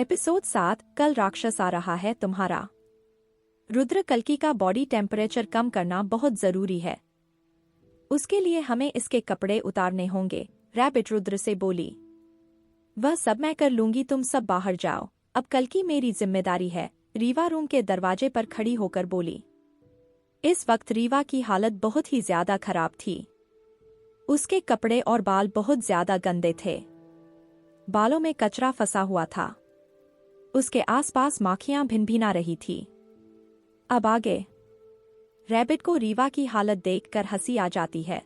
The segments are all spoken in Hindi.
एपिसोड 7 कल राक्षस आ रहा है तुम्हारा। रुद्र कल्कि का बॉडी टेम्परेचर कम करना बहुत जरूरी है। उसके लिए हमें इसके कपड़े उतारने होंगे, रैबिट रुद्र से बोली। वह सब मैं कर लूंगी, तुम सब बाहर जाओ, अब कल्कि मेरी जिम्मेदारी है, रीवा रूम के दरवाजे पर खड़ी होकर बोली। इस वक्त रीवा की हालत बहुत ही ज्यादा खराब थी। उसके कपड़े और बाल बहुत ज्यादा गंदे थे। बालों में कचरा फंसा हुआ था। उसके आसपास माखियां भिनभिना रही थी। अब आगे। रैबिट को रीवा की हालत देखकर हंसी आ जाती है,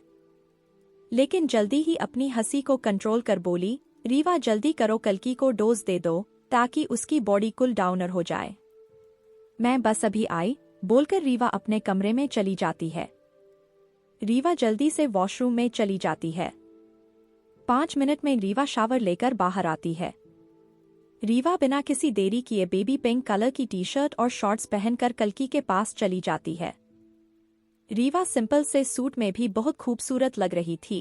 लेकिन जल्दी ही अपनी हंसी को कंट्रोल कर बोली, रीवा जल्दी करो, कल्कि को डोज दे दो ताकि उसकी बॉडी कूल डाउनर हो जाए। मैं बस अभी आई, बोलकर रीवा अपने कमरे में चली जाती है। रीवा जल्दी से वॉशरूम में चली जाती है। 5 मिनट में रीवा शावर लेकर बाहर आती है। रीवा बिना किसी देरी किए बेबी पिंक कलर की टी शर्ट और शॉर्ट्स पहनकर कल्कि के पास चली जाती है। रीवा सिंपल से सूट में भी बहुत खूबसूरत लग रही थी।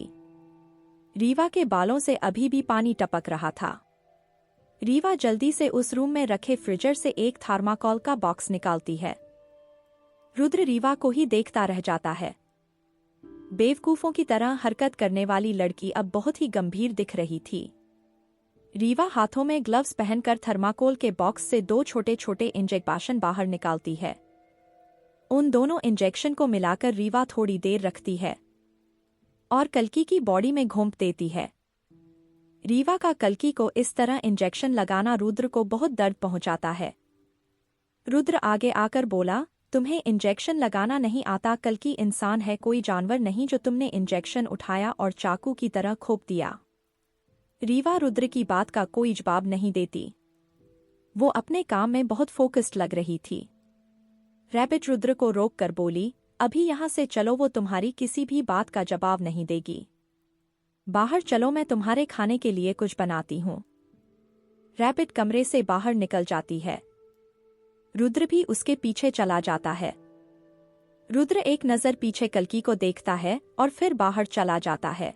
रीवा के बालों से अभी भी पानी टपक रहा था। रीवा जल्दी से उस रूम में रखे फ्रीजर से एक थर्माकोल का बॉक्स निकालती है। रुद्र रीवा को ही देखता रह जाता है। बेवकूफों की तरह हरकत करने वाली लड़की अब बहुत ही गंभीर दिख रही थी। रीवा हाथों में ग्लव्स पहनकर थर्माकोल के बॉक्स से 2 छोटे छोटे इंजेक्शन बाहर निकालती है। उन दोनों इंजेक्शन को मिलाकर रीवा थोड़ी देर रखती है और कल्कि की बॉडी में घोंप देती है। रीवा का कल्कि को इस तरह इंजेक्शन लगाना रुद्र को बहुत दर्द पहुंचाता है। रुद्र आगे आकर बोला, तुम्हें इंजेक्शन लगाना नहीं आता? कल्कि इंसान है, कोई जानवर नहीं जो तुमने इंजेक्शन उठाया और चाकू की तरह खोप दिया। रीवा रुद्र की बात का कोई जवाब नहीं देती। वो अपने काम में बहुत फोकस्ड लग रही थी। रैबिट रुद्र को रोक कर बोली, अभी यहाँ से चलो, वो तुम्हारी किसी भी बात का जवाब नहीं देगी। बाहर चलो, मैं तुम्हारे खाने के लिए कुछ बनाती हूँ। रैबिट कमरे से बाहर निकल जाती है। रुद्र भी उसके पीछे चला जाता है। रुद्र एक नजर पीछे कल्कि को देखता है और फिर बाहर चला जाता है।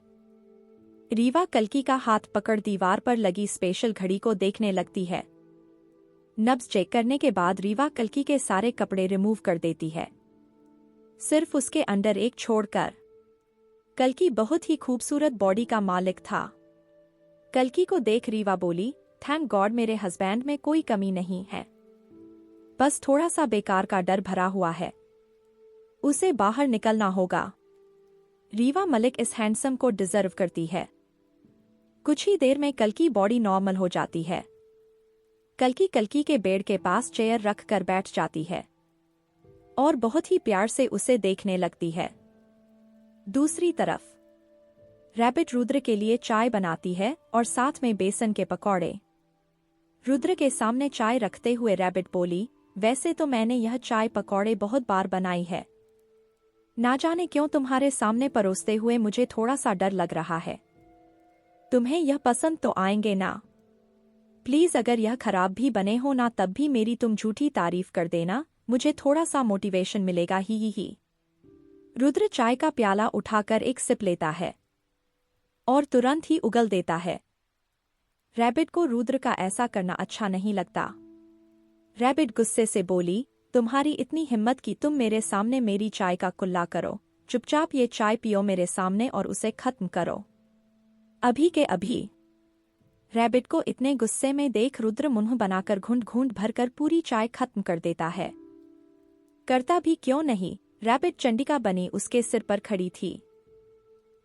रीवा कल्कि का हाथ पकड़ दीवार पर लगी स्पेशल घड़ी को देखने लगती है। नब्ज चेक करने के बाद रीवा कल्कि के सारे कपड़े रिमूव कर देती है, सिर्फ उसके अंडर एक छोड़कर। कल्कि बहुत ही खूबसूरत बॉडी का मालिक था। कल्कि को देख रीवा बोली, थैंक गॉड मेरे हस्बैंड में कोई कमी नहीं है, बस थोड़ा सा बेकार का डर भरा हुआ है, उसे बाहर निकलना होगा। रीवा मलिक इस हैंडसम को डिजर्व करती है। कुछ ही देर में कल्कि बॉडी नॉर्मल हो जाती है। कल्कि के बेड के पास चेयर रख कर बैठ जाती है और बहुत ही प्यार से उसे देखने लगती है। दूसरी तरफ रैबिट रुद्र के लिए चाय बनाती है और साथ में बेसन के पकौड़े। रुद्र के सामने चाय रखते हुए रैबिट बोली, वैसे तो मैंने यह चाय पकौड़े बहुत बार बनाई है, ना जाने क्यों तुम्हारे सामने परोसते हुए मुझे थोड़ा सा डर लग रहा है। तुम्हें यह पसंद तो आएंगे ना? प्लीज अगर यह खराब भी बने हो ना, तब भी मेरी तुम झूठी तारीफ कर देना, मुझे थोड़ा सा मोटिवेशन मिलेगा। ही। रुद्र चाय का प्याला उठाकर एक सिप लेता है और तुरंत ही उगल देता है। रैबिट को रुद्र का ऐसा करना अच्छा नहीं लगता। रैबिट गुस्से से बोली, तुम्हारी इतनी हिम्मत कि तुम मेरे सामने मेरी चाय का कुल्ला करो, चुपचाप ये चाय पियो मेरे सामने और उसे खत्म करो, अभी के अभी। रैबिट को इतने गुस्से में देख रुद्र मुंह बनाकर घूंट घूंट भरकर पूरी चाय खत्म कर देता है। करता भी क्यों नहीं, रैबिट चंडिका बनी उसके सिर पर खड़ी थी।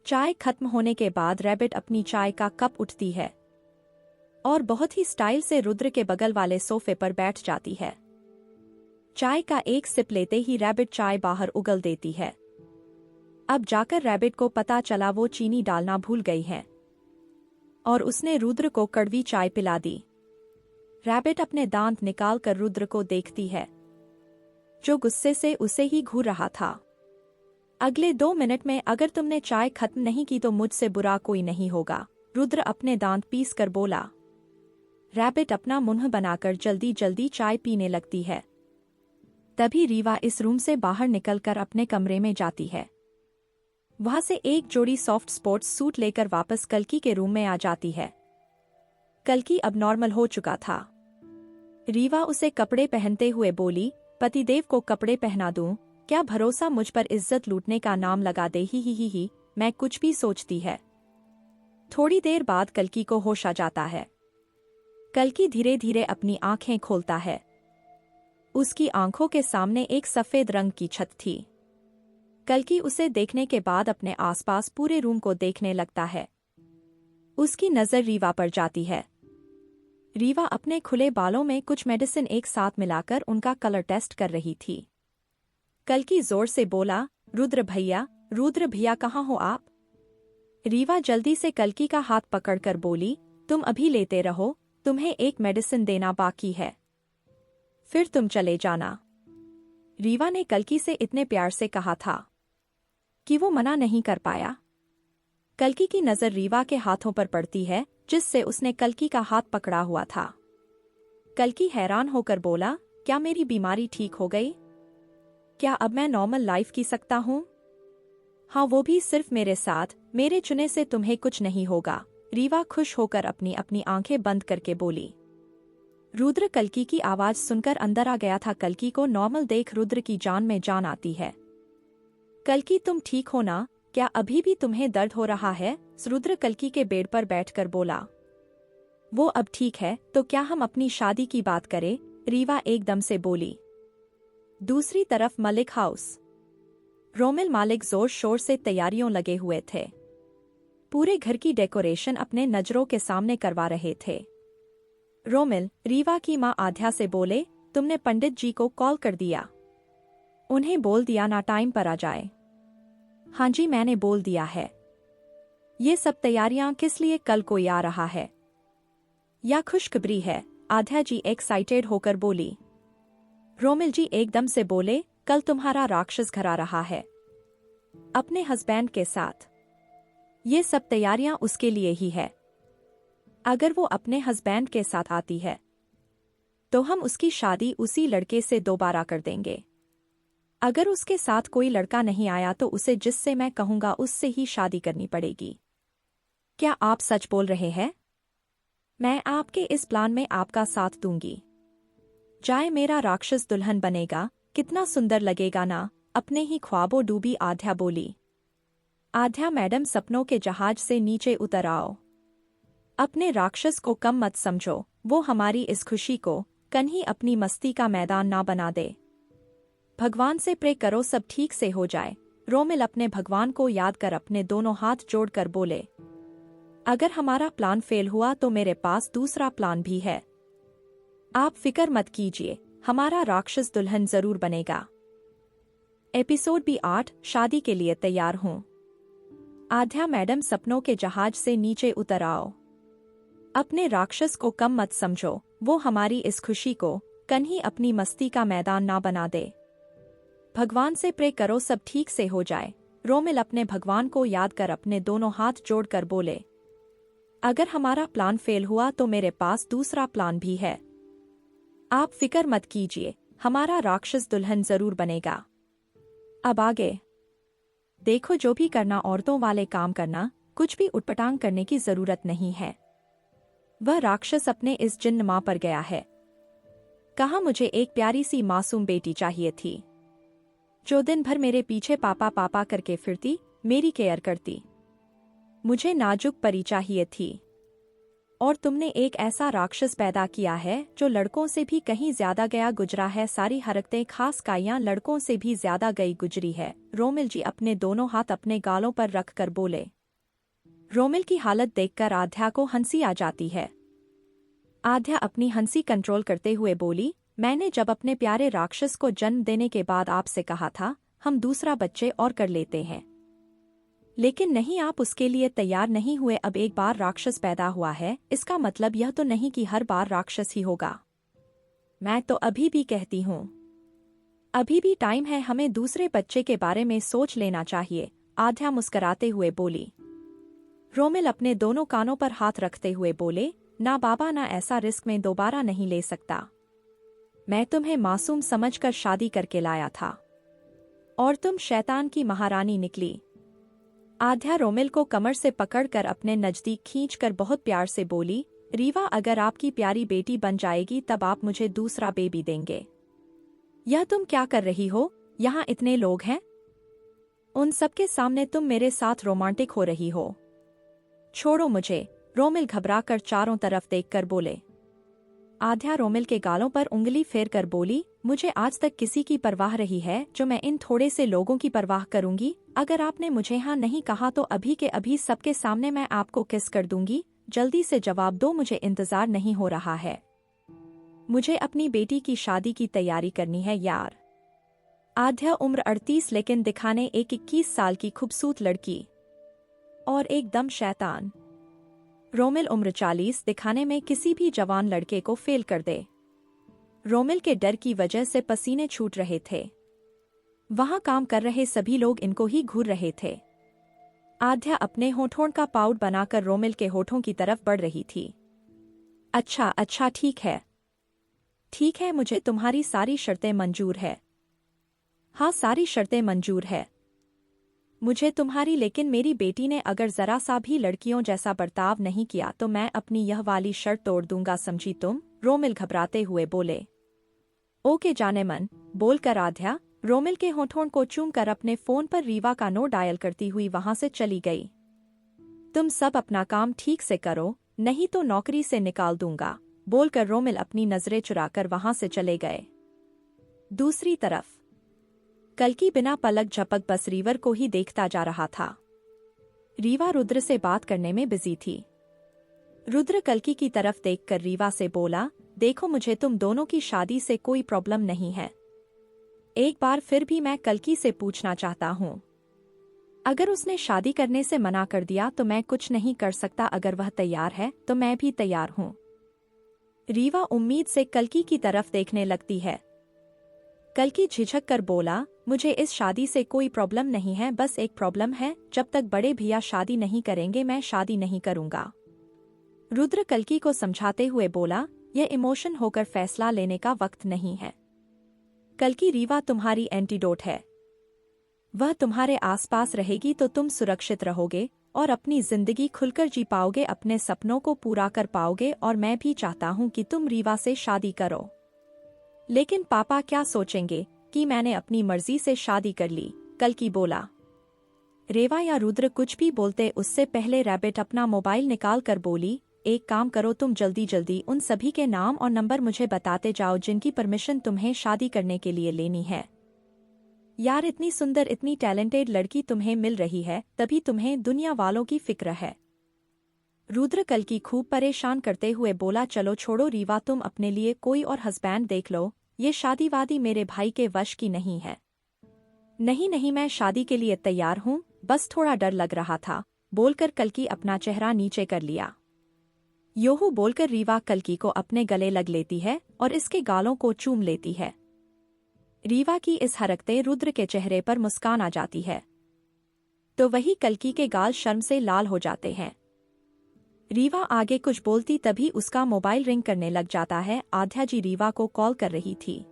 चाय खत्म होने के बाद रैबिट अपनी चाय का कप उठती है और बहुत ही स्टाइल से रुद्र के बगल वाले सोफे पर बैठ जाती है। चाय का एक सिप लेते ही रैबिट चाय बाहर उगल देती है। अब जाकर रैबिट को पता चला वो चीनी डालना भूल गई है और उसने रुद्र को कड़वी चाय पिला दी। रैबिट अपने दांत निकालकर रुद्र को देखती है, जो गुस्से से उसे ही घूर रहा था। अगले 2 मिनट में अगर तुमने चाय खत्म नहीं की तो मुझसे बुरा कोई नहीं होगा, रुद्र अपने दांत पीस कर बोला। रैबिट अपना मुंह बनाकर जल्दी जल्दी चाय पीने लगती है। तभी रीवा इस रूम से बाहर निकलकर अपने कमरे में जाती है। वहां से एक जोड़ी सॉफ्ट स्पोर्ट्स सूट लेकर वापस कल्कि के रूम में आ जाती है। कल्कि अब नॉर्मल हो चुका था। रीवा उसे कपड़े पहनते हुए बोली, पतिदेव को कपड़े पहना दूं, क्या भरोसा मुझ पर इज्जत लूटने का नाम लगा दे। ही, मैं कुछ भी सोचती है। थोड़ी देर बाद कल्कि को होश आ जाता है। कल्कि धीरे धीरे अपनी आंखें खोलता है। उसकी आंखों के सामने एक सफेद रंग की छत थी। कल्कि उसे देखने के बाद अपने आसपास पूरे रूम को देखने लगता है। उसकी नजर रीवा पर जाती है। रीवा अपने खुले बालों में कुछ मेडिसिन एक साथ मिलाकर उनका कलर टेस्ट कर रही थी। कल्कि जोर से बोला, रुद्र भैया कहाँ हो आप? रीवा जल्दी से कल्कि का हाथ पकड़कर बोली, तुम अभी लेते रहो, तुम्हें एक मेडिसिन देना बाकी है, फिर तुम चले जाना। रीवा ने कल्कि से इतने प्यार से कहा था कि वो मना नहीं कर पाया। कल्कि की नजर रीवा के हाथों पर पड़ती है जिससे उसने कल्कि का हाथ पकड़ा हुआ था। कल्कि हैरान होकर बोला, क्या मेरी बीमारी ठीक हो गई? क्या अब मैं नॉर्मल लाइफ जी सकता हूँ? हाँ, वो भी सिर्फ मेरे साथ, मेरे चुने से तुम्हें कुछ नहीं होगा। रीवा खुश होकर अपनी अपनी आंखें बंद करके बोली। रुद्र कल्कि की आवाज सुनकर अंदर आ गया था। कल्कि को नॉर्मल देख रुद्र की जान में जान आती है। कल्कि तुम ठीक हो ना? क्या अभी भी तुम्हें दर्द हो रहा है? रुद्र कल्कि के बेड पर बैठकर बोला। वो अब ठीक है, तो क्या हम अपनी शादी की बात करें? रीवा एकदम से बोली। दूसरी तरफ मलिक हाउस। रोमिल मालिक जोर शोर से तैयारियों लगे हुए थे। पूरे घर की डेकोरेशन अपने नजरों के सामने करवा रहे थे। रोमिल रीवा की मां आध्या से बोले, तुमने पंडित जी को कॉल कर दिया? उन्हें बोल दिया ना टाइम पर आ जाए? हाँ जी, मैंने बोल दिया है। ये सब तैयारियां किस लिए? कल कोई आ रहा है या खुशखबरी है? आध्या जी एक्साइटेड होकर बोली। रोमिल जी एकदम से बोले, कल तुम्हारा राक्षस घर आ रहा है अपने हस्बैंड के साथ। ये सब तैयारियां उसके लिए ही है। अगर वो अपने हस्बैंड के साथ आती है तो हम उसकी शादी उसी लड़के से दोबारा कर देंगे। अगर उसके साथ कोई लड़का नहीं आया तो उसे जिससे मैं कहूंगा उससे ही शादी करनी पड़ेगी। क्या आप सच बोल रहे हैं? मैं आपके इस प्लान में आपका साथ दूंगी। जाए मेरा राक्षस दुल्हन बनेगा, कितना सुंदर लगेगा ना? अपने ही ख्वाबों डूबी आध्या बोली। आध्या मैडम, सपनों के जहाज से नीचे उतर आओ। अपने राक्षस को कम मत समझो, वो हमारी इस खुशी को कहीं अपनी मस्ती का मैदान ना बना दे। भगवान से प्रे करो सब ठीक से हो जाए। रोमिल अपने भगवान को याद कर अपने दोनों हाथ जोड़कर बोले, अगर हमारा प्लान फेल हुआ तो मेरे पास दूसरा प्लान भी है। आप फिक्र मत कीजिए, हमारा राक्षस दुल्हन जरूर बनेगा। एपिसोड भी 8, शादी के लिए तैयार हूं। आध्या मैडम, सपनों के जहाज से नीचे उतर आओ। अपने राक्षस को कम मत समझो, वो हमारी इस खुशी को कहीं अपनी मस्ती का मैदान ना बना दे। भगवान से प्रे करो सब ठीक से हो जाए। रोमिल अपने भगवान को याद कर अपने दोनों हाथ जोड़कर बोले, अगर हमारा प्लान फेल हुआ तो मेरे पास दूसरा प्लान भी है। आप फिक्र मत कीजिए, हमारा राक्षस दुल्हन जरूर बनेगा। अब आगे देखो, जो भी करना औरतों वाले काम करना, कुछ भी उटपटांग करने की जरूरत नहीं है। वह राक्षस अपने इस जिन्न मां पर गया है। कहा मुझे एक प्यारी सी मासूम बेटी चाहिए थी जो दिन भर मेरे पीछे पापा पापा करके फिरती, मेरी केयर करती। मुझे नाजुक परी चाहिए थी और तुमने एक ऐसा राक्षस पैदा किया है जो लड़कों से भी कहीं ज्यादा गया गुजरा है। सारी हरकतें खास काइयां लड़कों से भी ज्यादा गई गुजरी है। रोमिल जी अपने दोनों हाथ अपने गालों पर रखकर बोले। रोमिल की हालत देखकर आध्या को हंसी आ जाती है। आध्या अपनी हंसी कंट्रोल करते हुए बोली, मैंने जब अपने प्यारे राक्षस को जन्म देने के बाद आपसे कहा था हम दूसरा बच्चे और कर लेते हैं, लेकिन नहीं, आप उसके लिए तैयार नहीं हुए। अब एक बार राक्षस पैदा हुआ है, इसका मतलब यह तो नहीं कि हर बार राक्षस ही होगा। मैं तो अभी भी कहती हूँ अभी भी टाइम है, हमें दूसरे बच्चे के बारे में सोच लेना चाहिए। आध्या मुस्कुराते हुए बोली। रोमिल अपने दोनों कानों पर हाथ रखते हुए बोले, ना बाबा, ना, ऐसा रिस्क में दोबारा नहीं ले सकता। मैं तुम्हें मासूम समझकर शादी करके लाया था और तुम शैतान की महारानी निकली। आध्या रोमिल को कमर से पकड़कर अपने नजदीक खींचकर बहुत प्यार से बोली, रीवा, अगर आपकी प्यारी बेटी बन जाएगी तब आप मुझे दूसरा बेबी देंगे। यह तुम क्या कर रही हो? यहाँ इतने लोग हैं, उन सबके सामने तुम मेरे साथ रोमांटिक हो रही हो। छोड़ो मुझे। रोमिल घबराकर चारों तरफ देखकर बोले। आध्या रोमिल के गालों पर उंगली फेर कर बोली, मुझे आज तक किसी की परवाह रही है जो मैं इन थोड़े से लोगों की परवाह करूंगी। अगर आपने मुझे हाँ नहीं कहा तो अभी के अभी सबके सामने मैं आपको किस कर दूंगी। जल्दी से जवाब दो, मुझे इंतजार नहीं हो रहा है। मुझे अपनी बेटी की शादी की तैयारी करनी है यार। आध्या उम्र 38 लेकिन दिखाने एक 21 साल की खूबसूरत लड़की और एकदम शैतान। रोमिल उम्र 40 दिखाने में किसी भी जवान लड़के को फेल कर दे। रोमिल के डर की वजह से पसीने छूट रहे थे। वहां काम कर रहे सभी लोग इनको ही घूर रहे थे। आध्या अपने होठों का पाउड बनाकर रोमिल के होठों की तरफ बढ़ रही थी। अच्छा अच्छा, ठीक है ठीक है, मुझे तुम्हारी सारी शर्तें मंजूर है। हाँ, सारी शर्तें मंजूर है मुझे तुम्हारी, लेकिन मेरी बेटी ने अगर जरा सा भी लड़कियों जैसा बर्ताव नहीं किया तो मैं अपनी यह वाली शर्त तोड़ दूंगा, समझी तुम? रोमिल घबराते हुए बोले। ओके जाने मन, बोलकर आध्या रोमिल के होठों को चूमकर अपने फोन पर रीवा का नंबर डायल करती हुई वहां से चली गई। तुम सब अपना काम ठीक से करो, नहीं तो नौकरी से निकाल दूंगा, बोलकर रोमिल अपनी नजरें चुराकर वहां से चले गए। दूसरी तरफ कल्कि बिना पलक झपक बस रीवर को ही देखता जा रहा था। रीवा रुद्र से बात करने में बिजी थी। रुद्र कल्कि की तरफ देखकर रीवा से बोला, देखो मुझे तुम दोनों की शादी से कोई प्रॉब्लम नहीं है। एक बार फिर भी मैं कल्कि से पूछना चाहता हूँ, अगर उसने शादी करने से मना कर दिया तो मैं कुछ नहीं कर सकता, अगर वह तैयार है तो मैं भी तैयार हूँ। रीवा उम्मीद से कल्कि की तरफ देखने लगती है। कल्कि झिझक कर बोला, मुझे इस शादी से कोई प्रॉब्लम नहीं है, बस एक प्रॉब्लम है, जब तक बड़े भैया शादी नहीं करेंगे मैं शादी नहीं करूंगा। रुद्र कल्कि को समझाते हुए बोला, यह इमोशन होकर फैसला लेने का वक्त नहीं है। कल्कि, रीवा तुम्हारी एंटीडोट है। वह तुम्हारे आसपास रहेगी तो तुम सुरक्षित रहोगे और अपनी जिंदगी खुलकर जी पाओगे, अपने सपनों को पूरा कर पाओगे, और मैं भी चाहता हूँ कि तुम रीवा से शादी करो। लेकिन पापा क्या सोचेंगे कि मैंने अपनी मर्जी से शादी कर ली? कल्कि बोला। रेवा या रुद्र कुछ भी बोलते उससे पहले रैबिट अपना मोबाइल निकाल कर बोली, एक काम करो, तुम जल्दी जल्दी उन सभी के नाम और नंबर मुझे बताते जाओ जिनकी परमिशन तुम्हें शादी करने के लिए लेनी है। यार, इतनी सुंदर इतनी टैलेंटेड लड़की तुम्हें मिल रही है, तभी तुम्हें दुनिया वालों की फिक्र है। रुद्र कल्कि खूब परेशान करते हुए बोला, चलो छोड़ो रीवा, तुम अपने लिए कोई और हस्बैंड देख लो, ये शादीवादी मेरे भाई के वश की नहीं है। नहीं नहीं, मैं शादी के लिए तैयार हूँ, बस थोड़ा डर लग रहा था, बोलकर कल्कि अपना चेहरा नीचे कर लिया। योहू बोलकर रीवा कल्कि को अपने गले लग लेती है और इसके गालों को चूम लेती है। रीवा की इस हरकते रुद्र के चेहरे पर मुस्कान आ जाती है, तो वही कल्कि के गाल शर्म से लाल हो जाते हैं। रीवा आगे कुछ बोलती तभी उसका मोबाइल रिंग करने लग जाता है। आध्या जी रीवा को कॉल कर रही थी।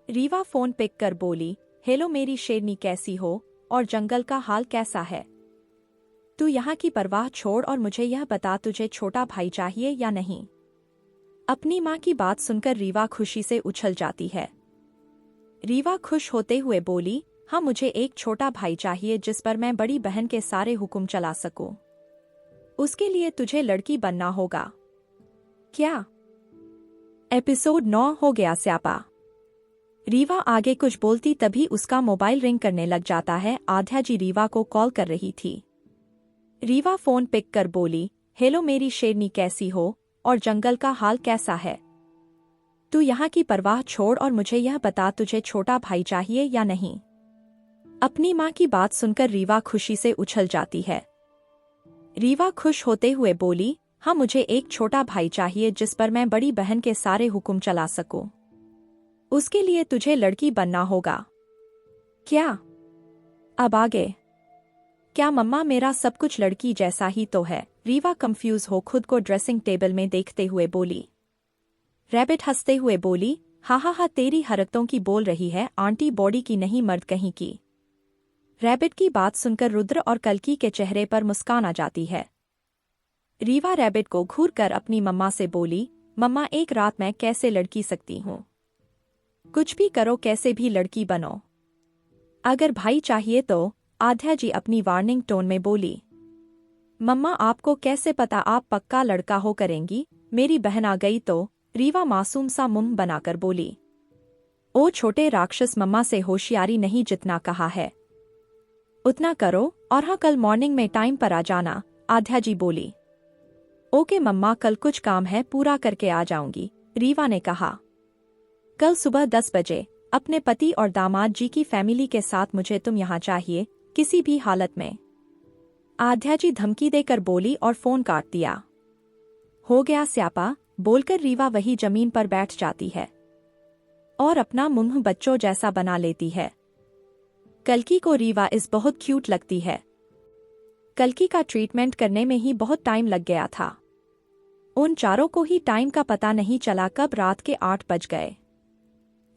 रीवा फोन पिक कर बोली, हेलो मेरी शेरनी, कैसी हो और जंगल का हाल कैसा है? तू यहाँ की परवाह छोड़ और मुझे यह बता, तुझे छोटा भाई चाहिए या नहीं? अपनी माँ की बात सुनकर रीवा खुशी से उछल जाती है। रीवा खुश होते हुए बोली, हाँ, मुझे एक छोटा भाई चाहिए जिस पर मैं बड़ी बहन के सारे हुक्म चला सकूं। उसके लिए तुझे लड़की बनना होगा। क्या? एपिसोड 9 हो गया स्यापा। रीवा आगे कुछ बोलती तभी उसका मोबाइल रिंग करने लग जाता है। आध्या जी रीवा को कॉल कर रही थी। रीवा फोन पिक कर बोली, हेलो मेरी शेरनी, कैसी हो और जंगल का हाल कैसा है? तू यहाँ की परवाह छोड़ और मुझे यह बता, तुझे छोटा भाई चाहिए या नहीं? अपनी माँ की बात सुनकर रीवा खुशी से उछल जाती है। रीवा खुश होते हुए बोली, हाँ, मुझे एक छोटा भाई चाहिए जिस पर मैं बड़ी बहन के सारे हुक्म चला सकूं। उसके लिए तुझे लड़की बनना होगा। क्या? अब आगे क्या मम्मा, मेरा सब कुछ लड़की जैसा ही तो है। रीवा कंफ्यूज हो खुद को ड्रेसिंग टेबल में देखते हुए बोली। रैबिट हंसते हुए बोली, हा हा हा, तेरी हरकतों की बोल रही है, आंटी बॉडी की नहीं, मर्द कहीं की। रैबिट की बात सुनकर रुद्र और कल्कि के चेहरे पर मुस्कान आ जाती है। रीवा रैबिट को घूर कर अपनी मम्मा से बोली, मम्मा एक रात मैं कैसे लड़की सकती हूँ? कुछ भी करो, कैसे भी लड़की बनो। अगर भाई चाहिए तो, आध्या जी अपनी वार्निंग टोन में बोली। मम्मा आपको कैसे पता आप पक्का लड़का हो करेंगी? मेरी बहन आ गई तो, रीवा मासूम सा मुंह बनाकर बोली। ओ छोटे राक्षस, मम्मा से होशियारी नहीं, जितना कहा है उतना करो, और हाँ कल मॉर्निंग में टाइम पर आ जाना, आध्या जी बोली। ओके मम्मा, कल कुछ काम है पूरा करके आ जाऊंगी, रीवा ने कहा। कल सुबह 10 बजे अपने पति और दामाद जी की फैमिली के साथ मुझे तुम यहाँ चाहिए, किसी भी हालत में, आध्या जी धमकी देकर बोली और फोन काट दिया। हो गया स्यापा, बोलकर रीवा वही जमीन पर बैठ जाती है और अपना मुंह बच्चों जैसा बना लेती है। कल्कि को रीवा इस बहुत क्यूट लगती है। कल्कि का ट्रीटमेंट करने में ही बहुत टाइम लग गया था। उन चारों को ही टाइम का पता नहीं चला कब रात के 8 बज गए।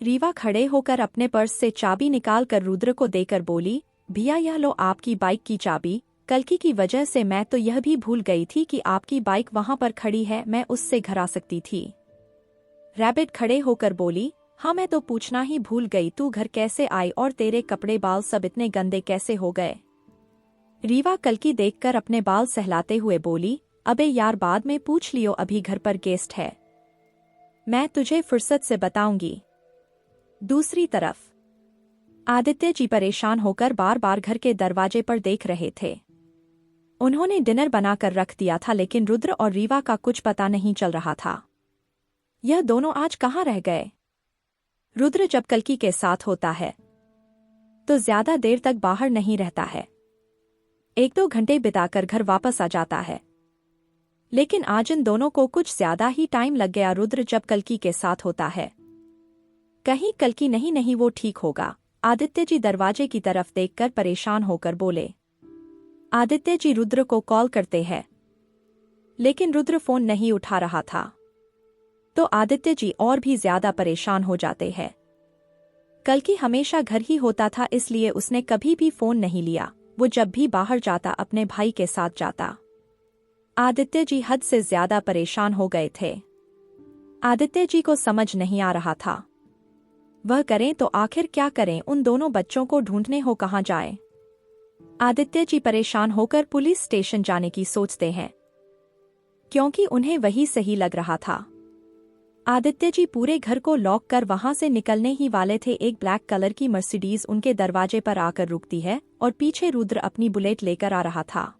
रीवा खड़े होकर अपने पर्स से चाबी निकालकर रुद्र को देकर बोली, भैया यह लो आपकी बाइक की चाबी। कल्कि की वजह से मैं तो यह भी भूल गई थी कि आपकी बाइक वहां पर खड़ी है, मैं उससे घर आ सकती थी। रैबिट खड़े होकर बोली, हाँ मैं तो पूछना ही भूल गई, तू घर कैसे आई और तेरे कपड़े बाल सब इतने गंदे कैसे हो गए? रीवा कल्कि देखकर अपने बाल सहलाते हुए बोली, अबे यार बाद में पूछ लियो, अभी घर पर गेस्ट है, मैं तुझे फुर्सत से बताऊंगी। दूसरी तरफ आदित्य जी परेशान होकर बार बार घर के दरवाजे पर देख रहे थे। उन्होंने डिनर बनाकर रख दिया था, लेकिन रुद्र और रीवा का कुछ पता नहीं चल रहा था। यह दोनों आज कहाँ रह गए? रुद्र जब कल्कि के साथ होता है तो ज्यादा देर तक बाहर नहीं रहता है, 1-2 घंटे बिताकर घर वापस आ जाता है। लेकिन आज इन दोनों को कुछ ज्यादा ही टाइम लग गया। रुद्र जब कल्कि के साथ होता है, कहीं कल्कि नहीं वो ठीक होगा। आदित्य जी दरवाजे की तरफ देखकर परेशान होकर बोले। आदित्य जी रुद्र को कॉल करते हैं, लेकिन रुद्र फोन नहीं उठा रहा था, तो आदित्य जी और भी ज्यादा परेशान हो जाते हैं। कल्कि हमेशा घर ही होता था, इसलिए उसने कभी भी फोन नहीं लिया। वो जब भी बाहर जाता अपने भाई के साथ जाता। आदित्य जी हद से ज्यादा परेशान हो गए थे। आदित्य जी को समझ नहीं आ रहा था वह करें तो आखिर क्या करें, उन दोनों बच्चों को ढूंढने हो कहाँ जाए। आदित्य जी परेशान होकर पुलिस स्टेशन जाने की सोचते हैं, क्योंकि उन्हें वही सही लग रहा था। आदित्य जी पूरे घर को लॉक कर वहां से निकलने ही वाले थे। एक ब्लैक कलर की मर्सिडीज उनके दरवाजे पर आकर रुकती है और पीछे रुद्र अपनी बुलेट लेकर आ रहा था।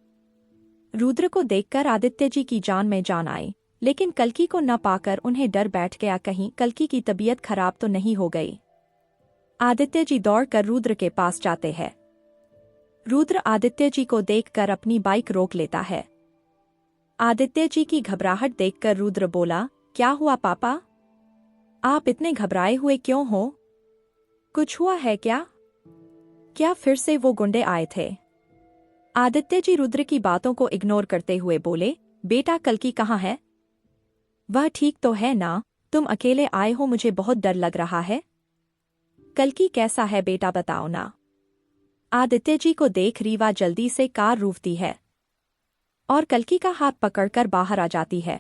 रुद्र को देखकर आदित्य जी की जान में जान आई, लेकिन कल्कि को न पाकर उन्हें डर बैठ गया, कहीं कल्कि की तबीयत खराब तो नहीं हो गई। आदित्य जी दौड़कर रुद्र के पास जाते हैं। रुद्र आदित्य जी को देखकर अपनी बाइक रोक लेता है। आदित्य जी की घबराहट देखकर रुद्र बोला, क्या हुआ पापा? आप इतने घबराए हुए क्यों हो? कुछ हुआ है क्या? क्या फिर से वो गुंडे आए थे? आदित्य जी रुद्र की बातों को इग्नोर करते हुए बोले, बेटा कल्कि कहाँ है? वह ठीक तो है ना? तुम अकेले आए हो, मुझे बहुत डर लग रहा है। कल्कि कैसा है बेटा बताओ ना। आदित्य जी को देख रीवा जल्दी से कार रोकती है और कल्कि का हाथ पकड़कर बाहर आ जाती है।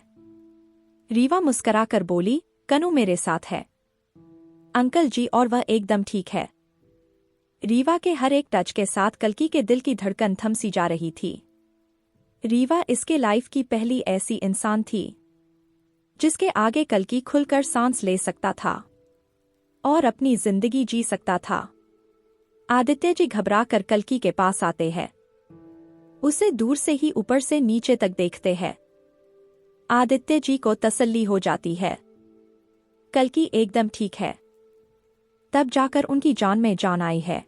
रीवा मुस्कुराकर बोली, कनु मेरे साथ है अंकल जी और वह एकदम ठीक है। रीवा के हर एक टच के साथ कल्कि के दिल की धड़कन थम सी जा रही थी। रीवा इसके लाइफ की पहली ऐसी इंसान थी जिसके आगे कल्कि खुलकर सांस ले सकता था और अपनी जिंदगी जी सकता था। आदित्य जी घबराकर कल्कि के पास आते हैं, उसे दूर से ही ऊपर से नीचे तक देखते हैं। आदित्य जी को तसल्ली हो जाती है, कल्कि एकदम ठीक है। तब जाकर उनकी जान में जान आई है।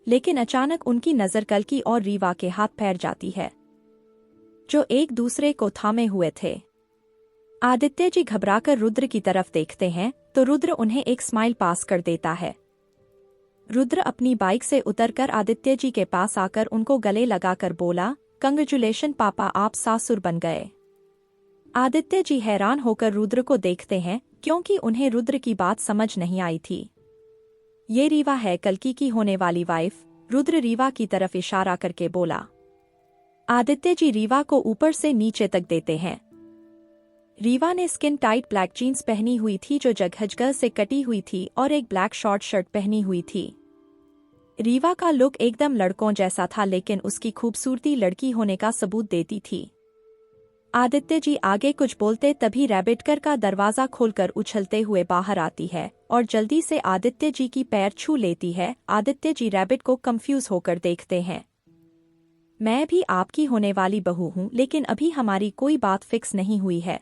लेकिन अचानक उनकी नजर कल्कि और रीवा के हाथ पैर जाती है, जो एक दूसरे को थामे हुए थे। आदित्य जी घबराकर रुद्र की तरफ देखते हैं तो रुद्र उन्हें एक स्माइल पास कर देता है। रुद्र अपनी बाइक से उतरकर आदित्य जी के पास आकर उनको गले लगाकर बोला, कंग्रेचुलेशन पापा, आप सासुर बन गए। आदित्य जी हैरान होकर रुद्र को देखते हैं, क्योंकि उन्हें रुद्र की बात समझ नहीं आई थी। ये रीवा है कल्कि की होने वाली वाइफ। रुद्र रीवा की तरफ इशारा करके बोला। आदित्य जी रीवा को ऊपर से नीचे तक देते हैं। रीवा ने स्किन टाइट ब्लैक जीन्स पहनी हुई थी जो जगहजगह से कटी हुई थी और एक ब्लैक शॉर्ट शर्ट पहनी हुई थी। रीवा का लुक एकदम लड़कों जैसा था, लेकिन उसकी खूबसूरती लड़की होने का सबूत देती थी। आदित्य जी आगे कुछ बोलते तभी रैबिटकर का दरवाजा खोलकर उछलते हुए बाहर आती है और जल्दी से आदित्य जी की पैर छू लेती है। आदित्य जी रैबिट को कंफ्यूज होकर देखते हैं। मैं भी आपकी होने वाली बहू हूँ, लेकिन अभी हमारी कोई बात फिक्स नहीं हुई है।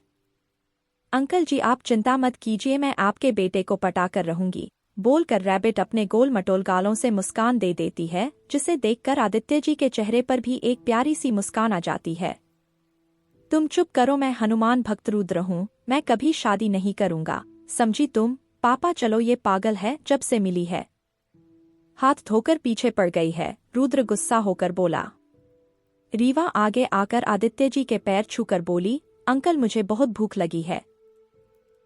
अंकल जी आप चिंता मत कीजिए, मैं आपके बेटे को पटा कर रहूंगी, बोलकर रैबिट अपने गोल मटोल गालों से मुस्कान दे देती है, जिसे देखकर आदित्य जी के चेहरे पर भी एक प्यारी सी मुस्कान आ जाती है। तुम चुप करो, मैं हनुमान भक्त रुद्र हूँ, मैं कभी शादी नहीं करूंगा, समझी तुम? पापा चलो, ये पागल है, जब से मिली है हाथ धोकर पीछे पड़ गई है, रुद्र गुस्सा होकर बोला। रीवा आगे आकर आदित्य जी के पैर छूकर बोली, अंकल मुझे बहुत भूख लगी है,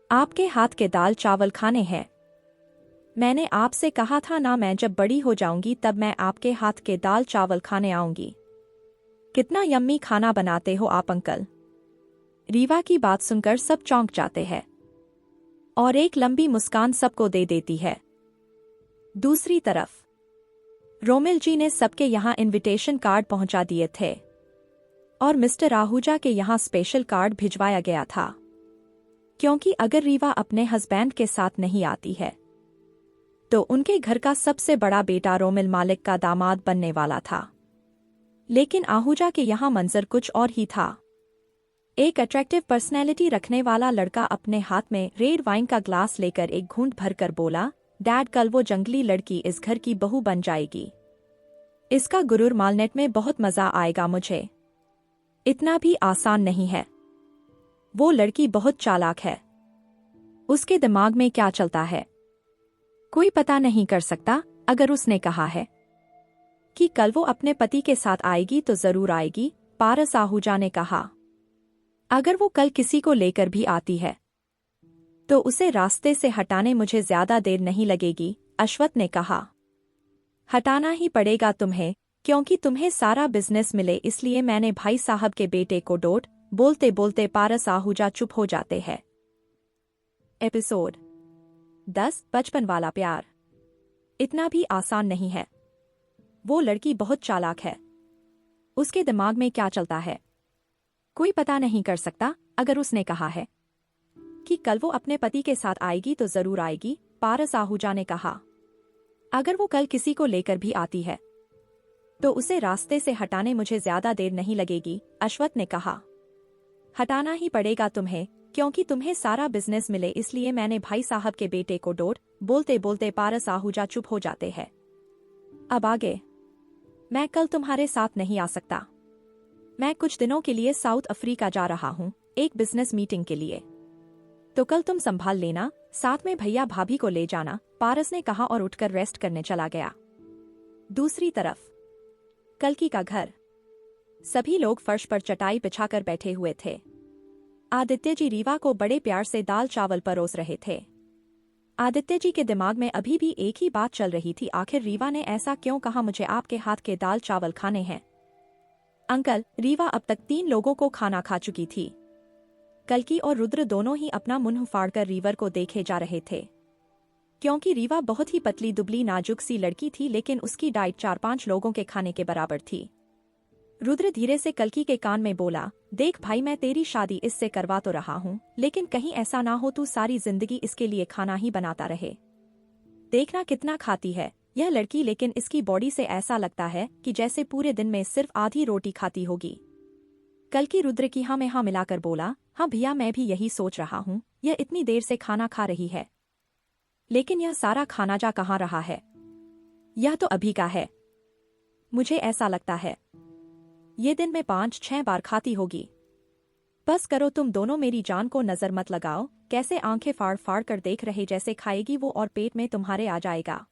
आपके हाथ के दाल चावल खाने हैं। मैंने आपसे कहा था ना, मैं जब बड़ी हो जाऊंगी तब मैं आपके हाथ के दाल चावल खाने आऊंगी। कितना यम्मी खाना बनाते हो आप अंकल। रीवा की बात सुनकर सब चौंक जाते हैं और एक लंबी मुस्कान सबको दे देती है। दूसरी तरफ रोमिल जी ने सबके यहाँ इनविटेशन कार्ड पहुंचा दिए थे और मिस्टर आहूजा के यहाँ स्पेशल कार्ड भिजवाया गया था, क्योंकि अगर रीवा अपने हस्बैंड के साथ नहीं आती है तो उनके घर का सबसे बड़ा बेटा रोमिल मालिक का दामाद बनने वाला था। लेकिन आहूजा के यहाँ मंजर कुछ और ही था। एक अट्रैक्टिव पर्सनैलिटी रखने वाला लड़का अपने हाथ में रेड वाइन का ग्लास लेकर एक घूंट भरकर बोला, डैड कल वो जंगली लड़की इस घर की बहू बन जाएगी, इसका गुरूर मालनेट में बहुत मजा आएगा मुझे। इतना भी आसान नहीं है, वो लड़की बहुत चालाक है, उसके दिमाग में क्या चलता है कोई पता नहीं कर सकता। अगर उसने कहा है कि कल वो अपने पति के साथ आएगी तो जरूर आएगी, पारस आहूजा ने कहा। अगर वो कल किसी को लेकर भी आती है तो उसे रास्ते से हटाने मुझे ज्यादा देर नहीं लगेगी, अश्वथ ने कहा। हटाना ही पड़ेगा तुम्हें, क्योंकि तुम्हें सारा बिजनेस मिले इसलिए मैंने भाई साहब के बेटे को डोट। बोलते बोलते पारस आहूजा चुप हो जाते हैं। एपिसोड 10 बचपन वाला प्यार। इतना भी आसान नहीं है, वो लड़की बहुत चालाक है, उसके दिमाग में क्या चलता है कोई पता नहीं कर सकता। अगर उसने कहा है कि कल वो अपने पति के साथ आएगी तो जरूर आएगी, पारस आहूजा ने कहा। अगर वो कल किसी को लेकर भी आती है तो उसे रास्ते से हटाने मुझे ज्यादा देर नहीं लगेगी, अश्वथ ने कहा। हटाना ही पड़ेगा तुम्हें, क्योंकि तुम्हें सारा बिजनेस मिले इसलिए मैंने भाई साहब के बेटे को डोट। बोलते बोलते पारस आहूजा चुप हो जाते हैं। अब आगे, मैं कल तुम्हारे साथ नहीं आ सकता, मैं कुछ दिनों के लिए साउथ अफ्रीका जा रहा हूँ एक बिजनेस मीटिंग के लिए, तो कल तुम संभाल लेना, साथ में भैया भाभी को ले जाना, पारस ने कहा और उठकर रेस्ट करने चला गया। दूसरी तरफ कल्कि का घर। सभी लोग फर्श पर चटाई बिछाकर बैठे हुए थे। आदित्य जी रीवा को बड़े प्यार से दाल चावल परोस रहे थे। आदित्य जी के दिमाग में अभी भी एक ही बात चल रही थी, आखिर रीवा ने ऐसा क्यों कहा मुझे आपके हाथ के दाल चावल खाने हैं। अंकल, रीवा अब तक 3 लोगों को खाना खा चुकी थी। कल्कि और रुद्र दोनों ही अपना मुंह फाड़कर रीवर को देखे जा रहे थे, क्योंकि रीवा बहुत ही पतली दुबली नाजुक सी लड़की थी, लेकिन उसकी डाइट 4-5 लोगों के खाने के बराबर थी। रुद्र धीरे से कल्कि के कान में बोला, देख भाई, मैं तेरी शादी इससे करवा तो रहा हूँ, लेकिन कहीं ऐसा ना हो तू सारी जिंदगी इसके लिए खाना ही बनाता रहे। देखना कितना खाती है यह लड़की, लेकिन इसकी बॉडी से ऐसा लगता है कि जैसे पूरे दिन में सिर्फ आधी रोटी खाती होगी। कल्कि रुद्र की हाँ में हाँ मिलाकर बोला, हाँ भैया मैं भी यही सोच रहा हूँ, यह इतनी देर से खाना खा रही है, लेकिन यह सारा खाना जा कहाँ रहा है, यह तो अभी का है। मुझे ऐसा लगता है ये दिन में 5-6 बार खाती होगी। बस करो तुम दोनों, मेरी जान को नजर मत लगाओ, कैसे आंखें फाड़ फाड़ कर देख रहे जैसे खाएगी वो और पेट में तुम्हारे आ जाएगा।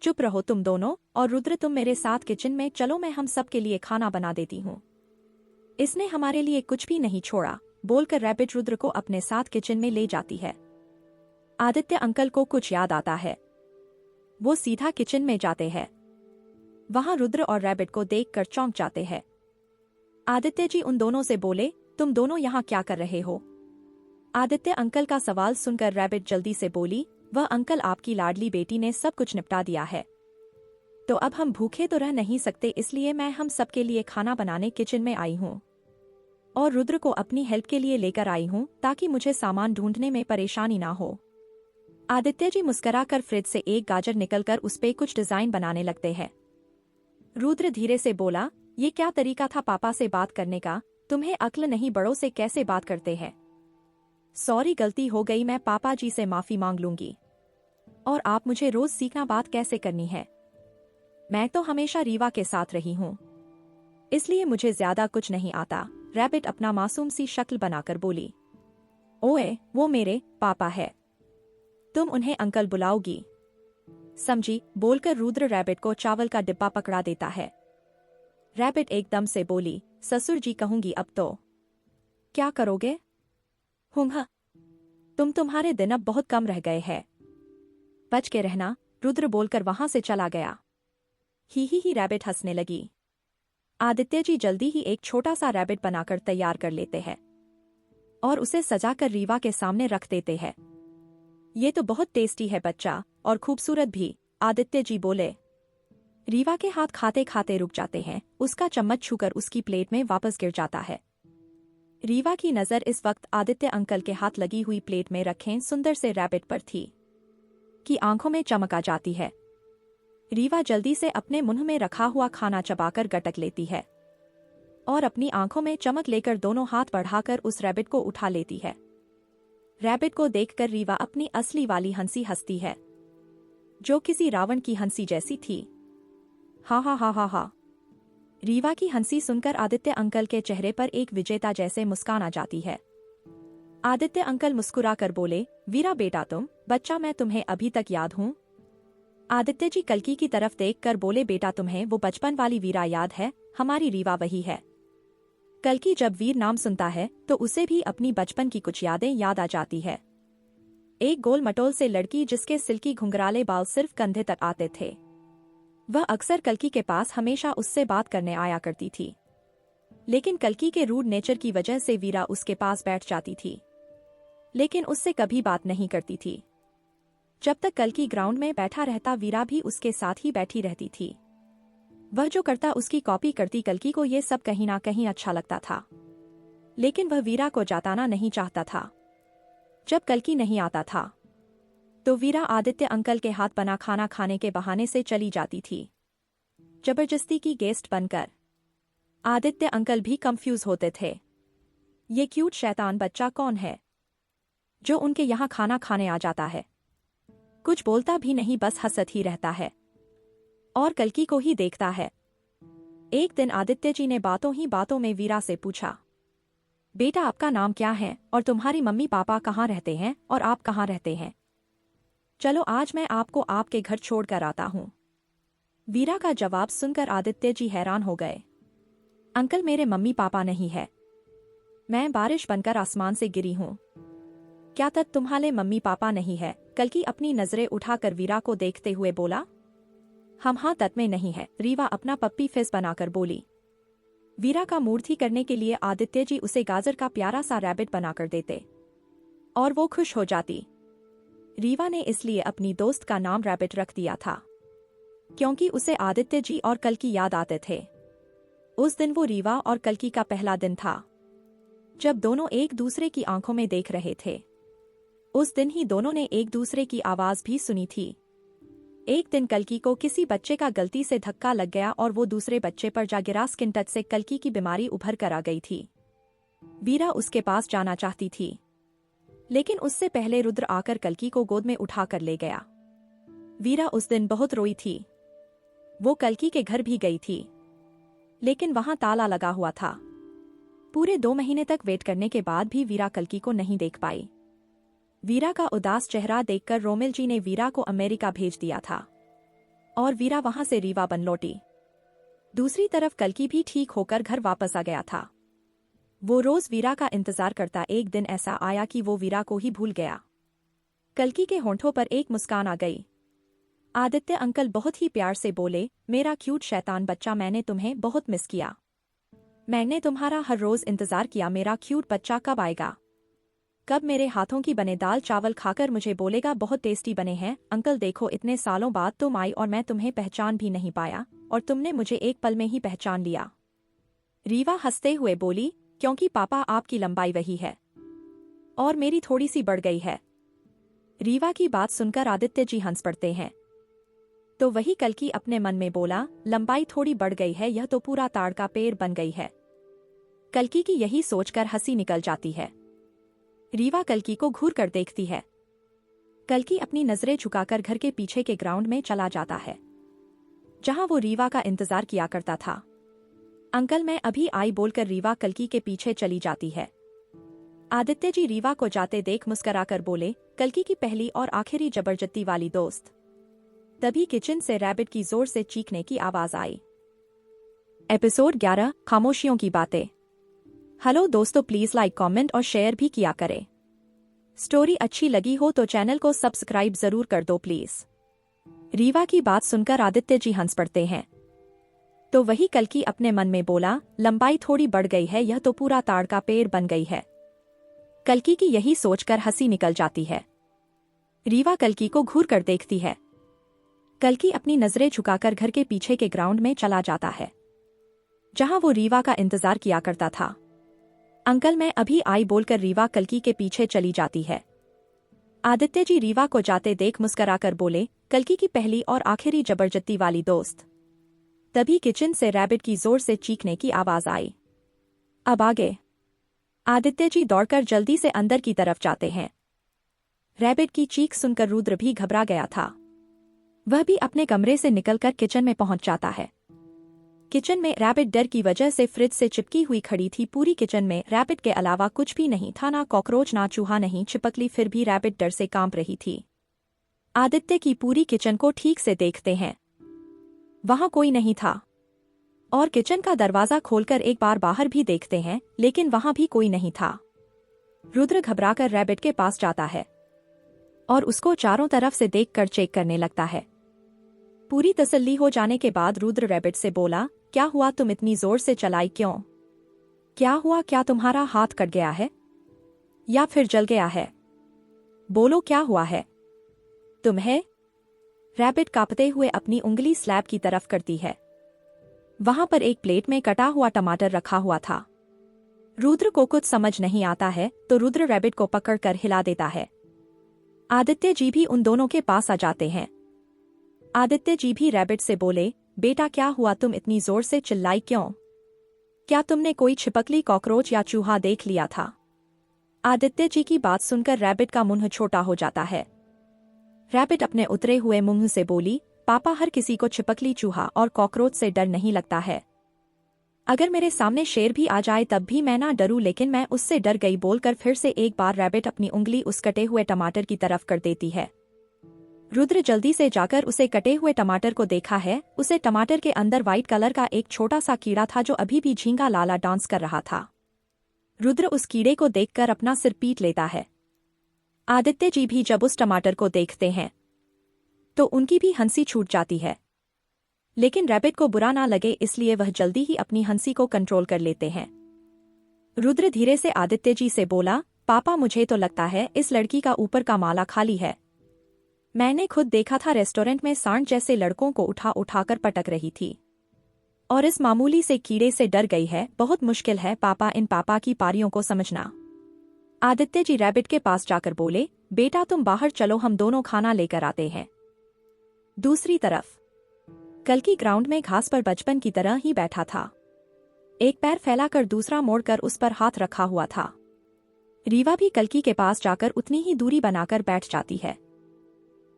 चुप रहो तुम दोनों, और रुद्र तुम मेरे साथ किचन में चलो, मैं हम सब के लिए खाना बना देती हूँ, इसने हमारे लिए कुछ भी नहीं छोड़ा। बोलकर रैबिट रुद्र को अपने साथ किचन में ले जाती है। आदित्य अंकल को कुछ याद आता है, वो सीधा किचन में जाते हैं। वहां रुद्र और रैबिट को देखकर चौंक जाते हैं। आदित्य जी उन दोनों से बोले, तुम दोनों यहाँ क्या कर रहे हो? आदित्य अंकल का सवाल सुनकर रैबिट जल्दी से बोली, वह अंकल आपकी लाडली बेटी ने सब कुछ निपटा दिया है। तो अब हम भूखे तो रह नहीं सकते, इसलिए मैं हम सबके लिए खाना बनाने किचन में आई हूँ और रुद्र को अपनी हेल्प के लिए लेकर आई हूँ ताकि मुझे सामान ढूंढने में परेशानी ना हो। आदित्य जी मुस्कुराकर फ्रिज से एक गाजर निकलकर उस पे कुछ डिजाइन बनाने लगते हैं। रुद्र धीरे से बोला, ये क्या तरीका था पापा से बात करने का? तुम्हें अक्ल नहीं, बड़ों से कैसे बात करते हैं? सॉरी, गलती हो गई, मैं पापा जी से माफी मांग लूंगी। और आप मुझे रोज सीखना बात कैसे करनी है। मैं तो हमेशा रीवा के साथ रही हूँ, इसलिए मुझे ज्यादा कुछ नहीं आता। रैबिट अपना मासूम सी शक्ल बनाकर बोली, ओए वो मेरे पापा है, तुम उन्हें अंकल बुलाओगी, समझी? बोलकर रुद्र रैबिट को चावल का डिब्बा पकड़ा देता है। रैबिट एकदम से बोली, ससुर जी कहूंगी अब तो। क्या करोगे? हुंगा, तुम्हारे दिन अब बहुत कम रह गए हैं, बच के रहना। रुद्र बोलकर वहां से चला गया। ही रैबिट हंसने लगी। आदित्य जी जल्दी ही एक छोटा सा रैबिट बनाकर तैयार कर लेते हैं और उसे सजाकर रीवा के सामने रख देते हैं। ये तो बहुत टेस्टी है बच्चा, और खूबसूरत भी, आदित्य जी बोले। रीवा के हाथ खाते खाते रुक जाते हैं, उसका चम्मच छूकर उसकी प्लेट में वापस गिर जाता है। रीवा की नजर इस वक्त आदित्य अंकल के हाथ लगी हुई प्लेट में रखे सुंदर से रैबिट पर थी कि आंखों में चमक आ जाती है। रीवा जल्दी से अपने मुंह में रखा हुआ खाना चबाकर गटक लेती है और अपनी आंखों में चमक लेकर दोनों हाथ बढ़ाकर उस रैबिट को उठा लेती है। रैबिट को देखकर रीवा अपनी असली वाली हंसी हंसती है, जो किसी रावण की हंसी जैसी थी। हा हा हा हा हा। रीवा की हंसी सुनकर आदित्य अंकल के चेहरे पर एक विजेता जैसे मुस्कान आ जाती है। आदित्य अंकल मुस्कुराकर बोले, वीरा बेटा तुम बच्चा, मैं तुम्हें अभी तक याद हूँ। आदित्य जी कल्कि की तरफ देखकर बोले, बेटा तुम्हें वो बचपन वाली वीरा याद है? हमारी रीवा वही है। कल्कि जब वीर नाम सुनता है तो उसे भी अपनी बचपन की कुछ यादें याद आ जाती है। एक गोल मटोल से लड़की जिसके सिल्की घुंघराले बाल सिर्फ कंधे तक आते थे। वह अक्सर कल्कि के पास हमेशा उससे बात करने आया करती थी, लेकिन कल्कि के रूड नेचर की वजह से वीरा उसके पास बैठ जाती थी, लेकिन उससे कभी बात नहीं करती थी। जब तक कल्कि ग्राउंड में बैठा रहता, वीरा भी उसके साथ ही बैठी रहती थी। वह जो करता उसकी कॉपी करती। कल्कि को ये सब कहीं ना कहीं अच्छा लगता था, लेकिन वह वीरा को जताना नहीं चाहता था। जब कल्कि नहीं आता था तो वीरा आदित्य अंकल के हाथ बना खाना खाने के बहाने से चली जाती थी, जबरदस्ती की गेस्ट बनकर। आदित्य अंकल भी कंफ्यूज होते थे, ये क्यूट शैतान बच्चा कौन है जो उनके यहाँ खाना खाने आ जाता है? कुछ बोलता भी नहीं, बस हंसत ही रहता है और कल्कि को ही देखता है। एक दिन आदित्य जी ने बातों ही बातों में वीरा से पूछा, बेटा आपका नाम क्या है और तुम्हारी मम्मी पापा कहाँ रहते हैं और आप कहाँ रहते हैं? चलो आज मैं आपको आपके घर छोड़कर आता हूँ। वीरा का जवाब सुनकर आदित्य जी हैरान हो गए। अंकल मेरे मम्मी पापा नहीं है, मैं बारिश बनकर आसमान से गिरी हूँ। क्या तब तुम्हारे मम्मी पापा नहीं है? कल्कि अपनी नजरें उठाकर वीरा को देखते हुए बोला, हम हाँ तत में नहीं है। रीवा अपना पप्पी फेस बनाकर बोली। वीरा का मूड ठीक करने के लिए आदित्य जी उसे गाजर का प्यारा सा रैबिट बनाकर देते और वो खुश हो जाती। रीवा ने इसलिए अपनी दोस्त का नाम रैबिट रख दिया था, क्योंकि उसे आदित्य जी और कल्कि याद आते थे। उस दिन वो रीवा और कल्कि का पहला दिन था, जब दोनों एक दूसरे की आंखों में देख रहे थे। उस दिन ही दोनों ने एक दूसरे की आवाज भी सुनी थी। एक दिन कल्कि को किसी बच्चे का गलती से धक्का लग गया और वो दूसरे बच्चे पर जा गिरा। स्किन टच से कल्कि की बीमारी उभर कर आ गई थी। वीरा उसके पास जाना चाहती थी, लेकिन उससे पहले रुद्र आकर कल्कि को गोद में उठाकर ले गया। वीरा उस दिन बहुत रोई थी। वो कल्कि के घर भी गई थी, लेकिन वहां ताला लगा हुआ था। पूरे 2 महीने तक वेट करने के बाद भी वीरा कल्कि को नहीं देख पाई। वीरा का उदास चेहरा देखकर रोमिल जी ने वीरा को अमेरिका भेज दिया था और वीरा वहां से रीवा बन लौटी। दूसरी तरफ कल्कि भी ठीक होकर घर वापस आ गया था। वो रोज वीरा का इंतजार करता। एक दिन ऐसा आया कि वो वीरा को ही भूल गया। कल्कि के होंठों पर एक मुस्कान आ गई। आदित्य अंकल बहुत ही प्यार से बोले, मेरा क्यूट शैतान बच्चा, मैंने तुम्हें बहुत मिस किया। मैंने तुम्हारा हर रोज इंतजार किया, मेरा क्यूट बच्चा कब आएगा? कब मेरे हाथों की बने दाल चावल खाकर मुझे बोलेगा बहुत टेस्टी बने हैं? अंकल देखो, इतने सालों बाद तुम आई और मैं तुम्हें पहचान भी नहीं पाया, और तुमने मुझे एक पल में ही पहचान लिया। रीवा हंसते हुए बोली, क्योंकि पापा आपकी लंबाई वही है और मेरी थोड़ी सी बढ़ गई है। रीवा की बात सुनकर आदित्य जी हंस पड़ते हैं। तो वही कल्कि अपने मन में बोला, लंबाई थोड़ी बढ़ गई है, यह तो पूरा ताड़ का पेड़ बन गई है। कल्कि की यही सोचकर हंसी निकल जाती है। रीवा कल्कि को घूर कर देखती है। कल्कि अपनी नजरें झुकाकर घर के पीछे के ग्राउंड में चला जाता है, जहां वो रीवा का इंतजार किया करता था। अंकल मैं अभी आई बोलकर रीवा कल्कि के पीछे चली जाती है। आदित्य जी रीवा को जाते देख मुस्कुराकर बोले, कल्कि की पहली और आखिरी जबरदस्ती वाली दोस्त। तभी किचन से रैबिट की जोर से चीखने की आवाज आई। एपिसोड 11, खामोशियों की बातें। हेलो दोस्तों, प्लीज लाइक कमेंट और शेयर भी किया करें। स्टोरी अच्छी लगी हो तो चैनल को सब्सक्राइब जरूर कर दो प्लीज। रीवा की बात सुनकर आदित्य जी हंस पड़ते हैं। तो वही कल्कि अपने मन में बोला, लंबाई थोड़ी बढ़ गई है, यह तो पूरा ताड़ का पेड़ बन गई है। कल्कि की यही सोचकर हंसी निकल जाती है। रीवा कल्कि को घूर कर देखती है। कल्कि अपनी नजरें झुकाकर घर के पीछे के ग्राउंड में चला जाता है, जहां वो रीवा का इंतजार किया करता था। अंकल मैं अभी आई बोलकर रीवा कल्कि के पीछे चली जाती है। आदित्य जी रीवा को जाते देख मुस्कुराकर बोले, कल्कि की पहली और आखिरी जबरदस्ती वाली दोस्त। तभी किचन से रैबिट की जोर से चीखने की आवाज आई। अब आगे। आदित्य जी दौड़कर जल्दी से अंदर की तरफ जाते हैं। रैबिट की चीख सुनकर रुद्र भी घबरा गया था। वह भी अपने कमरे से निकलकर किचन में पहुंच जाता है। किचन में रैबिट डर की वजह से फ्रिज से चिपकी हुई खड़ी थी। पूरी किचन में रैबिट के अलावा कुछ भी नहीं था, ना कॉकरोच ना चूहा नहीं छिपकली, फिर भी रैबिट डर से कांप रही थी। आदित्य की पूरी किचन को ठीक से देखते हैं, वहां कोई नहीं था। और किचन का दरवाजा खोलकर एक बार बाहर भी देखते हैं, लेकिन वहां भी कोई नहीं था। रुद्र घबराकर रैबिट के पास जाता है और उसको चारों तरफ से देखकर चेक करने लगता है। पूरी तसल्ली हो जाने के बाद रुद्र रैबिट से बोला, क्या हुआ, तुम इतनी जोर से चलाई क्यों? क्या हुआ, क्या तुम्हारा हाथ कट गया है या फिर जल गया है? बोलो क्या हुआ है तुम्हें? रैबिट कांपते हुए अपनी उंगली स्लैब की तरफ करती है। वहां पर एक प्लेट में कटा हुआ टमाटर रखा हुआ था। रुद्र को कुछ समझ नहीं आता है तो रुद्र रैबिट को पकड़कर हिला देता है। आदित्य जी भी उन दोनों के पास आ जाते हैं। आदित्य जी भी रैबिट से बोले, बेटा क्या हुआ, तुम इतनी जोर से चिल्लाई क्यों? क्या तुमने कोई छिपकली, कॉकरोच या चूहा देख लिया था? आदित्य जी की बात सुनकर रैबिट का मुंह छोटा हो जाता है। रैबिट अपने उतरे हुए मुंह से बोली, पापा हर किसी को छिपकली, चूहा और कॉकरोच से डर नहीं लगता है। अगर मेरे सामने शेर भी आ जाए तब भी मैं ना डरूं, लेकिन मैं उससे डर गई। बोलकर फिर से एक बार रैबिट अपनी उंगली उस कटे हुए टमाटर की तरफ कर देती है। रुद्र जल्दी से जाकर उसे कटे हुए टमाटर को देखा है। उसे टमाटर के अंदर व्हाइट कलर का एक छोटा सा कीड़ा था जो अभी भी झींगा लाला डांस कर रहा था। रुद्र उस कीड़े को देखकर अपना सिर पीट लेता है। आदित्य जी भी जब उस टमाटर को देखते हैं तो उनकी भी हंसी छूट जाती है, लेकिन रैबिट को बुरा ना लगे इसलिए वह जल्दी ही अपनी हंसी को कंट्रोल कर लेते हैं। रुद्र धीरे से आदित्य जी से बोला, पापा मुझे तो लगता है इस लड़की का ऊपर का माला खाली है। मैंने खुद देखा था, रेस्टोरेंट में सांड जैसे लड़कों को उठा उठाकर पटक रही थी और इस मामूली से कीड़े से डर गई है। बहुत मुश्किल है पापा इन पापा की पारियों को समझना। आदित्य जी रैबिट के पास जाकर बोले, बेटा तुम बाहर चलो, हम दोनों खाना लेकर आते हैं। दूसरी तरफ कल्कि ग्राउंड में घास पर बचपन की तरह ही बैठा था। एक पैर फैलाकर दूसरा मोड़कर उस पर हाथ रखा हुआ था। रीवा भी कल्कि के पास जाकर उतनी ही दूरी बनाकर बैठ जाती है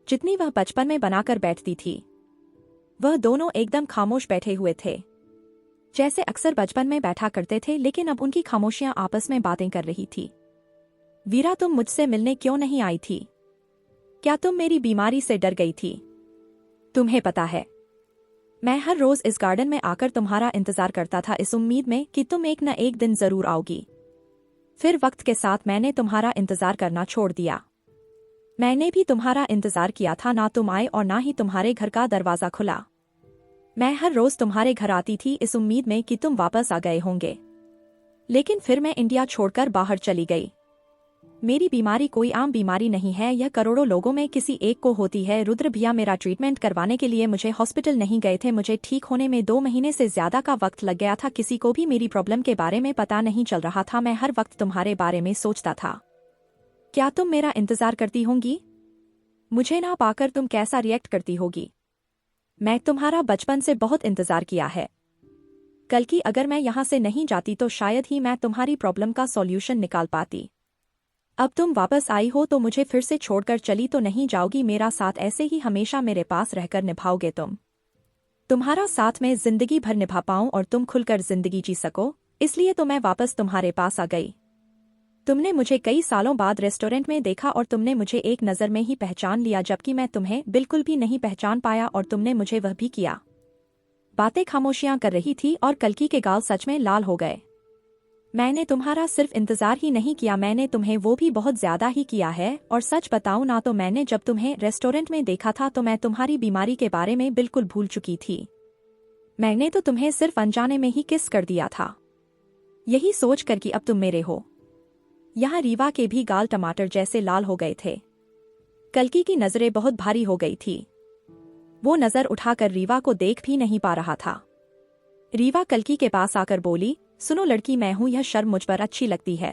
जितनी वह बचपन में बनाकर बैठती थी। वह दोनों एकदम खामोश बैठे हुए थे, जैसे अक्सर बचपन में बैठा करते थे, लेकिन अब उनकी खामोशियां आपस में बातें कर रही थी। वीरा तुम मुझसे मिलने क्यों नहीं आई थी? क्या तुम मेरी बीमारी से डर गई थी? तुम्हें पता है मैं हर रोज इस गार्डन में आकर तुम्हारा इंतजार करता था, इस उम्मीद में कि तुम एक न एक दिन जरूर आओगी। फिर वक्त के साथ मैंने तुम्हारा इंतजार करना छोड़ दिया। मैंने भी तुम्हारा इंतजार किया था, ना तुम आए और ना ही तुम्हारे घर का दरवाजा खुला। मैं हर रोज तुम्हारे घर आती थी इस उम्मीद में कि तुम वापस आ गए होंगे, लेकिन फिर मैं इंडिया छोड़कर बाहर चली गई। मेरी बीमारी कोई आम बीमारी नहीं है, यह करोड़ों लोगों में किसी एक को होती है। रुद्र भैया मेरा ट्रीटमेंट करवाने के लिए मुझे हॉस्पिटल नहीं गए थे। मुझे ठीक होने में 2 महीने से ज्यादा का वक्त लग गया था। किसी को भी मेरी प्रॉब्लम के बारे में पता नहीं चल रहा था। मैं हर वक्त तुम्हारे बारे में सोचता था। क्या तुम मेरा इंतजार करती होंगी? मुझे ना पाकर तुम कैसा रिएक्ट करती होगी? मैं तुम्हारा बचपन से बहुत इंतजार किया है। कल की अगर मैं यहाँ से नहीं जाती तो शायद ही मैं तुम्हारी प्रॉब्लम का सॉल्यूशन निकाल पाती। अब तुम वापस आई हो तो मुझे फिर से छोड़कर चली तो नहीं जाओगी। मेरा साथ ऐसे ही हमेशा मेरे पास रहकर निभाओगे तुम। तुम्हारा साथ मैं जिंदगी भर निभा पाऊं और तुम खुलकर जिंदगी जी सको, इसलिए तो मैं वापस तुम्हारे पास आ गई। तुमने मुझे कई सालों बाद रेस्टोरेंट में देखा और तुमने मुझे एक नज़र में ही पहचान लिया, जबकि मैं तुम्हें बिल्कुल भी नहीं पहचान पाया और तुमने मुझे वह भी किया। बातें खामोशियां कर रही थी और कल्कि के गाल सच में लाल हो गए। मैंने तुम्हारा सिर्फ इंतजार ही नहीं किया, मैंने तुम्हें वो भी बहुत ज्यादा ही किया है। और सच बताऊं ना तो मैंने जब तुम्हें रेस्टोरेंट में देखा था तो मैं तुम्हारी बीमारी के बारे में बिल्कुल भूल चुकी थी। मैंने तो तुम्हें सिर्फ अनजाने में ही किस कर दिया था, यही सोच कर कि अब तुम मेरे हो। यहाँ रीवा के भी गाल टमाटर जैसे लाल हो गए थे। कल्कि की नजरें बहुत भारी हो गई थी। वो नजर उठाकर रीवा को देख भी नहीं पा रहा था। रीवा कल्कि के पास आकर बोली, सुनो लड़की, मैं हूं, यह शर्म मुझ पर अच्छी लगती है।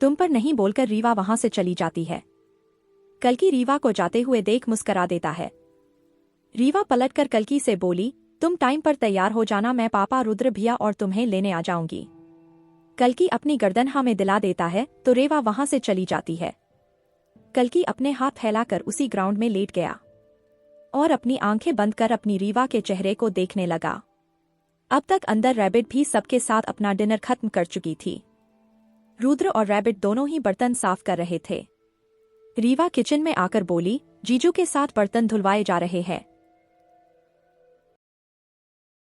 तुम पर नहीं बोलकर रीवा वहां से चली जाती है। कल्कि रीवा को जाते हुए देख मुस्करा देता है। रीवा पलटकर कल्कि से बोली, तुम टाइम पर तैयार हो जाना, मैं पापा रुद्र भैया और तुम्हें लेने आ जाऊंगी। कल्कि अपनी गर्दन हाँ में दिला देता है तो रेवा वहां से चली जाती है। कल्कि अपने हाथ फैलाकर उसी ग्राउंड में लेट गया और अपनी आंखें बंद कर अपनी रीवा के चेहरे को देखने लगा। अब तक अंदर रैबिट भी सबके साथ अपना डिनर खत्म कर चुकी थी। रुद्र और रैबिट दोनों ही बर्तन साफ कर रहे थे। रीवा किचन में आकर बोली, जीजू के साथ बर्तन धुलवाए जा रहे हैं।